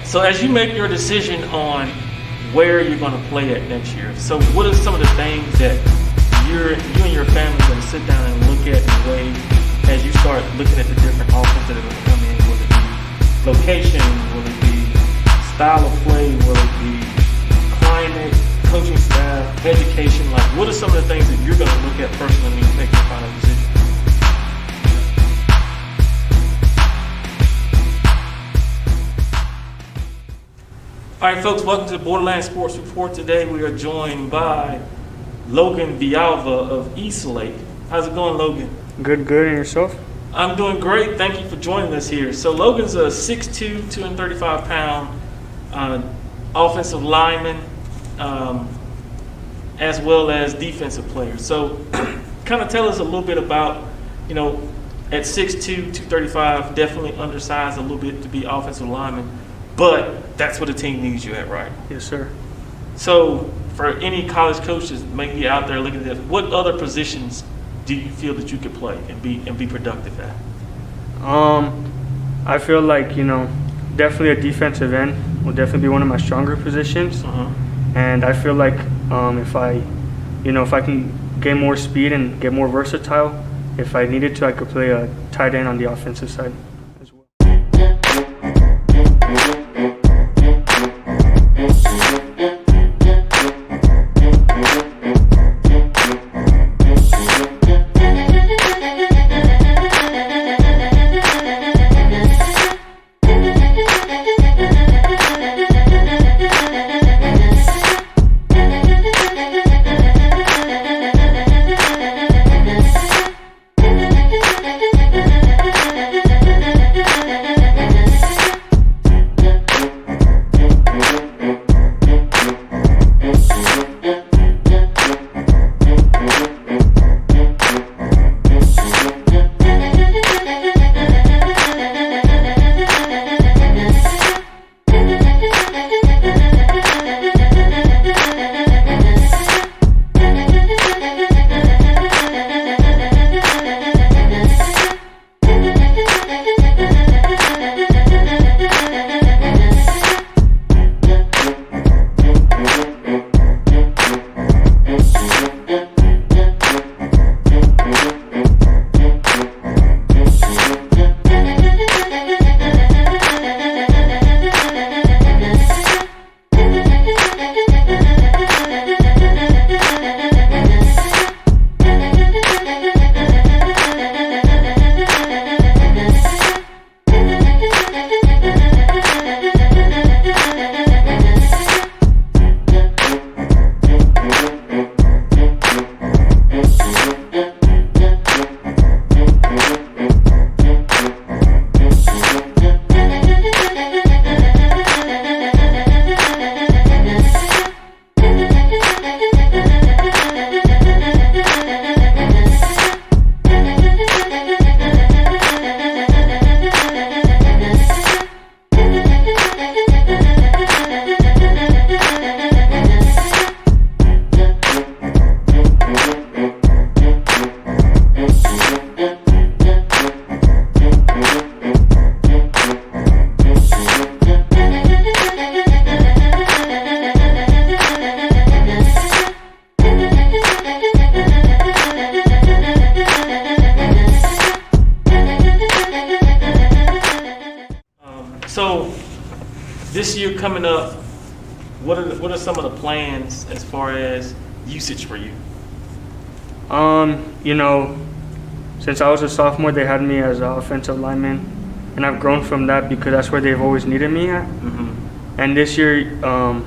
So as you make your decision on where you're going to play at next year, so what are some of the things that you and your family are going to sit down and look at and weigh as you start looking at the different offers that are going to come in? Will it be location? Will it be style of play? Will it be climate, coaching staff, education? Like, what are some of the things that you're going to look at personally when you make your final decision? All right, folks, welcome to the Borderland Sports Report. Today we are joined by Logan Villalva of East Lake. How's it going, Logan? Good, and yourself? I'm doing great. Thank you for joining us here. So Logan's a 6'2", 235-pound offensive lineman, as well as defensive player. So kind of tell us a little bit about, at 6'2", 235, definitely undersized a little bit to be offensive lineman, but that's what the team needs you at, right? Yes, sir. So for any college coaches maybe out there looking at this, what other positions do you feel that you could play and be productive at? I feel like, definitely a defensive end will definitely be one of my stronger positions. And I feel like if I can get more speed and get more versatile, if I needed to, I could play a tight end on the offensive side as well. So this year coming up, what are some of the plans as far as usage for you? Since I was a sophomore, they had me as an offensive lineman, and I've grown from that because that's where they've always needed me at. And this year, our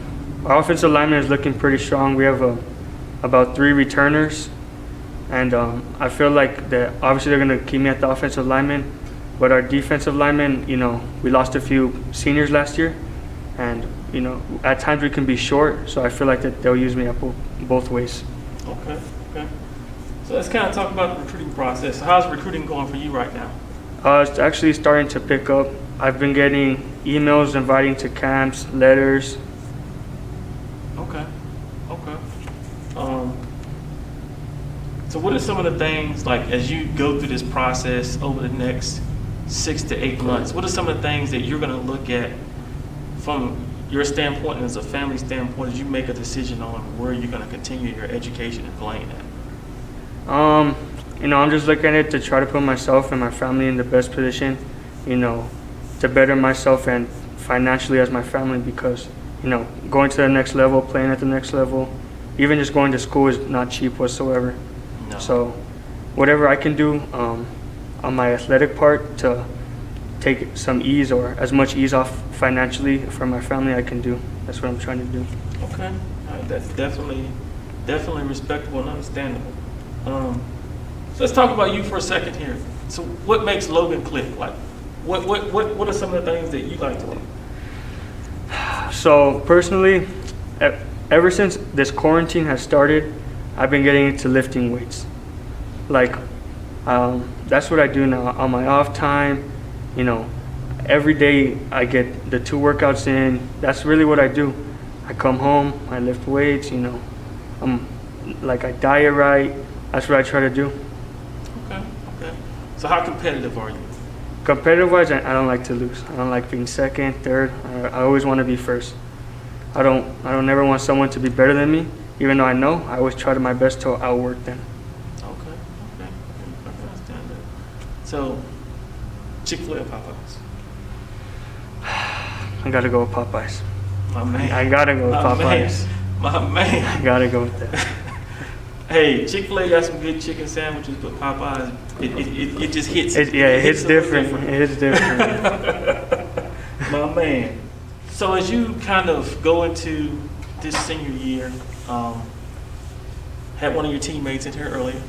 offensive lineman is looking pretty strong. We have about 3 returners, and I feel like that obviously they're going to keep me at the offensive lineman. But our defensive linemen, we lost a few seniors last year, and at times we can be short. So I feel like that they'll use me at both ways. Okay. So let's kind of talk about the recruiting process. So how's recruiting going for you right now? It's actually starting to pick up. I've been getting emails inviting to camps, letters. Okay. So what are some of the things, like as you go through this process over the next 6 to 8 months, what are some of the things that you're going to look at from your standpoint and as a family standpoint, as you make a decision on where you're going to continue your education and playing at? I'm just looking at it to try to put myself and my family in the best position, to better myself and financially as my family, because, going to the next level, playing at the next level, even just going to school is not cheap whatsoever. No. So whatever I can do on my athletic part to take some ease or as much ease off financially for my family, I can do. That's what I'm trying to do. Okay. All right. That's definitely respectable and understandable. So let's talk about you for a second here. So what makes Logan click? Like, what are some of the things that you like to do? So personally, ever since this quarantine has started, I've been getting into lifting weights. Like, that's what I do now on my off time. Every day I get the 2 workouts in. That's really what I do. I come home, I lift weights. I diet right. That's what I try to do. Okay. So how competitive are you? Competitive-wise, I don't like to lose. I don't like being second, third. I always want to be first. I don't never want someone to be better than me, even though I know. I always try to my best to outwork them. Okay. I understand that. So, Chick-fil-A or Popeyes? I gotta go with Popeyes. My man. I gotta go with Popeyes. My man. I gotta go with that. Hey, Chick-fil-A got some good chicken sandwiches, but Popeyes, it just hits. It hits different. It hits different. My man. So as you kind of go into this senior year, had one of your teammates in here earlier.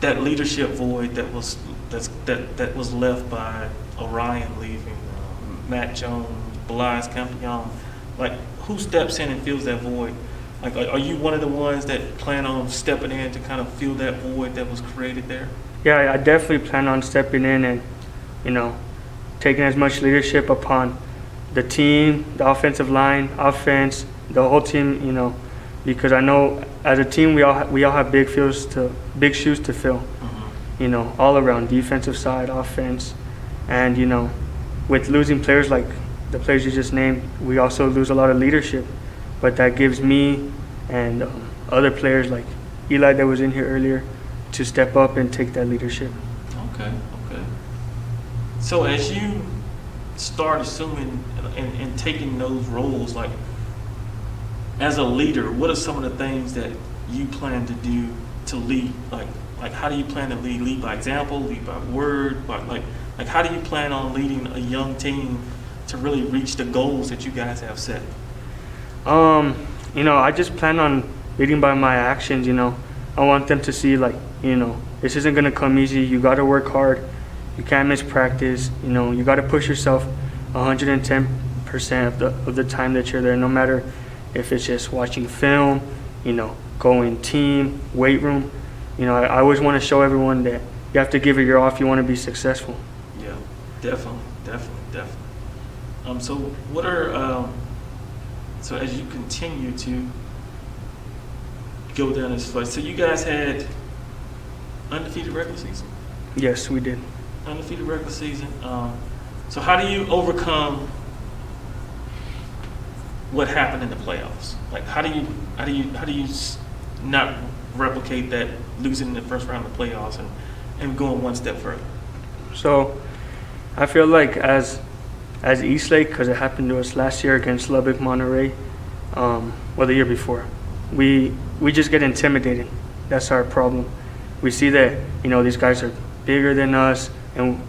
That leadership void that was left by Orion leaving, Matt Jones, Blaise Campion, like, who steps in and fills that void? Like, are you one of the ones that plan on stepping in to kind of fill that void that was created there? Yeah, I definitely plan on stepping in and, taking as much leadership upon the team, the offensive line, offense, the whole team, because I know as a team we all have big shoes to fill, all around, defensive side, offense, and with losing players like the players you just named, we also lose a lot of leadership, but that gives me and other players like Eli that was in here earlier to step up and take that leadership. Okay. So as you start assuming and taking those roles, like, as a leader, what are some of the things that you plan to do to lead? Like how do you plan to lead? Lead by example, lead by word, like how do you plan on leading a young team to really reach the goals that you guys have set? I just plan on leading by my actions. I want them to see, like, this isn't gonna come easy. You gotta work hard. You can't miss practice. You gotta push yourself 110% of the time that you're there, no matter if it's just watching film, going team, weight room. I always want to show everyone that you have to give it your all if you want to be successful. Yeah, definitely. So what are so as you continue to go down this way, so you guys had undefeated regular season? Yes, we did. Undefeated regular season. So how do you overcome what happened in the playoffs? Like, how do you not replicate that, losing in the first round of the playoffs and going one step further? So I feel like as Eastlake, because it happened to us last year against Lubbock, Monterey, the year before, we just get intimidated. That's our problem. We see that these guys are bigger than us, and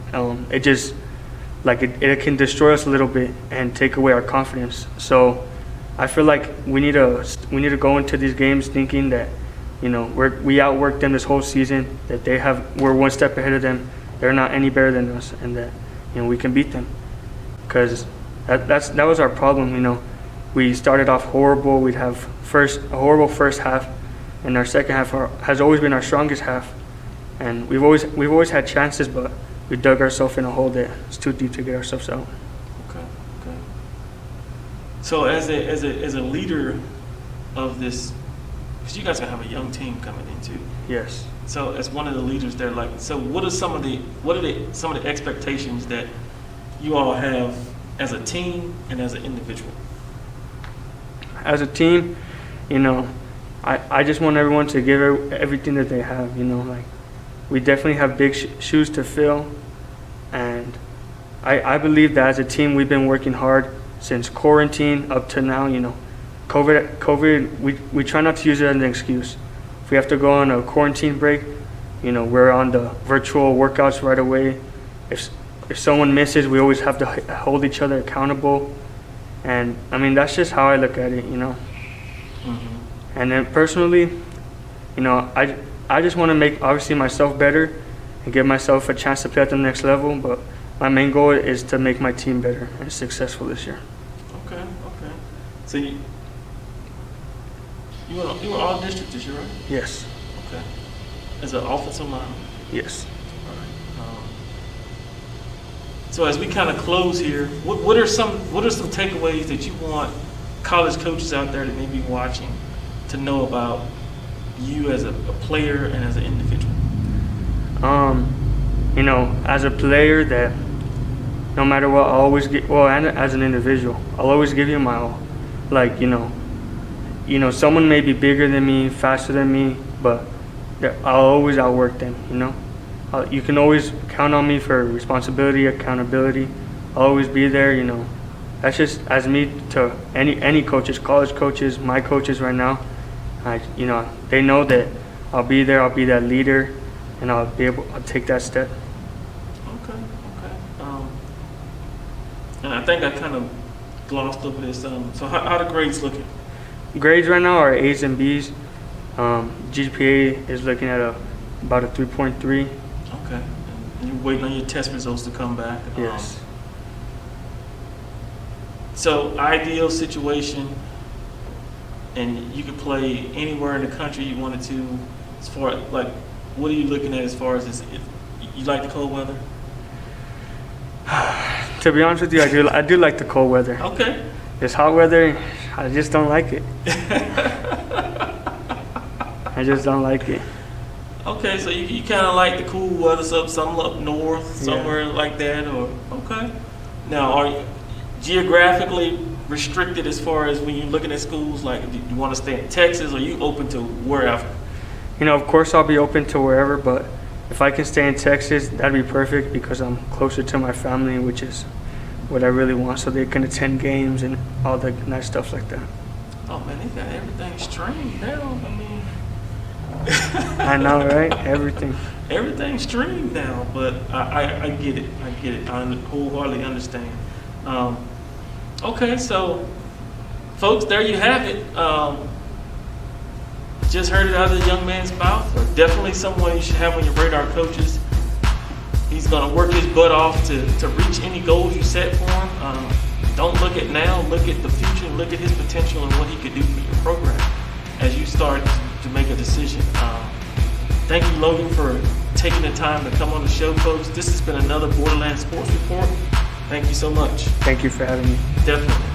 it just it can destroy us a little bit and take away our confidence. So I feel like we need to go into these games thinking that we outworked them this whole season, that we're one step ahead of them, they're not any better than us, and that we can beat them. Because that was our problem. We started off horrible. We'd have a horrible first half, and our second half has always been our strongest half. And we've always had chances, but we dug ourselves in a hole that's too deep to get ourselves out. Okay. So as a leader of this, because you guys are gonna have a young team coming in too. Yes. So as one of the leaders there, so what are some of the expectations that you all have as a team and as an individual? As a team, you know, I just want everyone to give everything that they have, you know, like we definitely have big shoes to fill, and I believe that as a team we've been working hard since quarantine up to now, you know. COVID, we try not to use it as an excuse. If we have to go on a quarantine break, you know, we're on the virtual workouts right away. If someone misses, we always have to hold each other accountable. And I mean, that's just how I look at it, you know. Mm-hmm. And then personally, you know, I just want to make obviously myself better and give myself a chance to play at the next level. But my main goal is to make my team better and successful this year. Okay. So you were all district this year, right? Yes. Okay. As an offensive lineman? Yes. All right. So as we kind of close here, what are some takeaways that you want college coaches out there that may be watching to know about you as a player and as an individual? You know, as a player, that no matter what, I'll always get, well, and as an individual, I'll always give you my all. Like, you know, someone may be bigger than me, faster than me, but I'll always outwork them, you know. You can always count on me for responsibility, accountability. I'll always be there, you know. That's just as me to any coaches, college coaches, my coaches right now. You know, they know that I'll be there, I'll be that leader, and I'll take that step. Okay. And I think I kind of glossed over this. So how the grades looking? Grades right now are A's and B's. GPA is looking at about a 3.3. Okay. And you're waiting on your test results to come back? Yes. So ideal situation, and you could play anywhere in the country you wanted to. As far as, like, what are you looking at as far as this? If you like the cold weather? To be honest with you, I do like the cold weather. Okay. This hot weather, I just don't like it. I just don't like it. Okay, so you kind of like the cool weather, some up north, somewhere like that, or okay. Now, are you geographically restricted as far as when you're looking at schools? Like, do you want to stay in Texas, or are you open to wherever? You know, of course I'll be open to wherever, but if I can stay in Texas, that'd be perfect because I'm closer to my family, which is what I really want, so they can attend games and all the nice stuff like that. Oh man, they got everything streamed now. I mean, I know, right? Everything. Everything's streamed now, but I get it. I wholeheartedly understand. Okay, so folks, there you have it. Just heard it out of the young man's mouth. Definitely someone you should have on your radar, coaches. He's going to work his butt off to reach any goals you set for him. Don't look at now, look at the future, look at his potential and what he could do for your program as you start to make a decision. Thank you, Logan, for taking the time to come on the show, folks. This has been another Borderlands Sports Report. Thank you so much. Thank you for having me. Definitely.